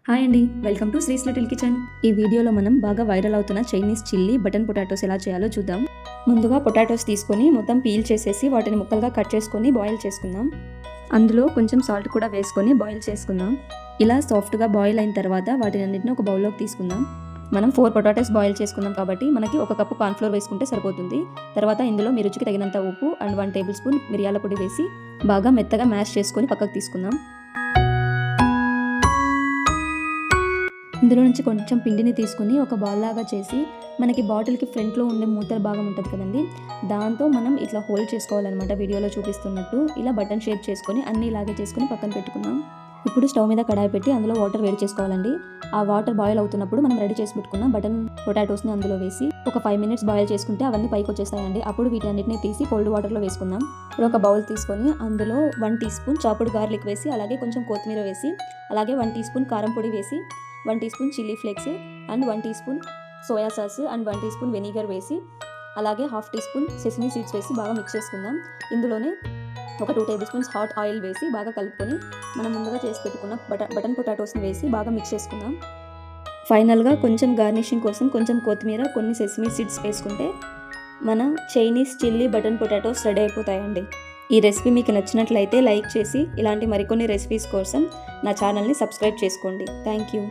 Hi అండి, welcome to శ్రీస్ little kitchen. ఈ వీడియోలో మనం బాగా వైరల్ అవుతున్న చైనీస్ చిల్లీ బటన్ పొటాటోస్ ఎలా చేయాలో చూద్దాం. ముందుగా పొటాటోస్ తీసుకొని మొత్తం పీల్ చేసేసి వాటిని ముక్కలుగా కట్ చేసుకొని బాయిల్ చేసుకుందాం. అందులో కొంచెం సాల్ట్ కూడా వేసుకొని బాయిల్ చేసుకుందాం. ఇలా సాఫ్ట్గా బాయిల్ అయిన తర్వాత వాటిని అన్నింటినీ ఒక బౌల్లోకి తీసుకుందాం. మనం 4 పొటాటోస్ బాయిల్ చేసుకుందాం కాబట్టి మనకి 1 కప్పు కార్న్ఫ్లోర్ వేసుకుంటే సరిపోతుంది. తర్వాత ఇందులో మీ రుచికి తగినంత ఉప్పు అండ్ 1 టేబుల్ స్పూన్ మిరియాల పొడి వేసి బాగా మెత్తగా మ్యాష్ చేసుకొని పక్కకు తీసుకుందాం. ఇందులో నుంచి కొంచెం పిండిని తీసుకుని ఒక బాల్ లాగా చేసి మనకి బాటిల్కి ఫ్రంట్లో ఉండే మూతల భాగం ఉంటుంది కదండి, దాంతో మనం ఇట్లా హోల్డ్ చేసుకోవాలన్నమాట. వీడియోలో చూపిస్తున్నట్టు ఇలా బటన్ షేప్ చేసుకొని అన్నీ ఇలాగే చేసుకొని పక్కన పెట్టుకుందాం. ఇప్పుడు స్టవ్ మీద కడాయి పెట్టి అందులో వాటర్ వేడి చేసుకోవాలండి. ఆ వాటర్ బాయిల్ అవుతున్నప్పుడు మనం రెడీ చేసి పెట్టుకున్న బటన్ పొటాటోస్ని అందులో వేసి ఒక 5 మినిట్స్ బాయిల్ చేసుకుంటే అవన్నీ పైకి వచ్చేస్తాయండి. అప్పుడు వీటన్నిటిని తీసి కోల్డ్ వాటర్లో వేసుకుందాం. ఇప్పుడు ఒక బౌల్ తీసుకొని అందులో 1 టీ స్పూన్ చాపుడ్ గార్లిక్ వేసి అలాగే కొంచెం కొత్తిమీర వేసి అలాగే 1 టీ స్పూన్ కారం పొడి వేసి 1 teaspoon chilli flakes and 1 teaspoon soya sauce and 1 teaspoon vinegar వేసి అలాగే half teaspoon sesame seeds వేసి బాగా మిక్స్ చేసుకుందాం. ఇందులోనే ఒక 2 టేబుల్ స్పూన్స్ హాట్ ఆయిల్ వేసి బాగా కలుపుకొని మనం ముందుగా చేసి పెట్టుకున్న బటన్ పొటాటోస్ని వేసి బాగా మిక్స్ చేసుకుందాం. ఫైనల్గా కొంచెం గార్నిషింగ్ కోసం కొంచెం కొత్తిమీర, కొన్ని సెసమీ సీడ్స్ వేసుకుంటే మన Chinese chilli button potatoes ready అయిపోతాయండి. ఈ రెసిపీ మీకు నచ్చినట్లయితే లైక్ చేసి ఇలాంటి మరికొన్ని రెసిపీస్ కోసం నా ఛానల్ని సబ్స్క్రైబ్ చేసుకోండి. Thank you.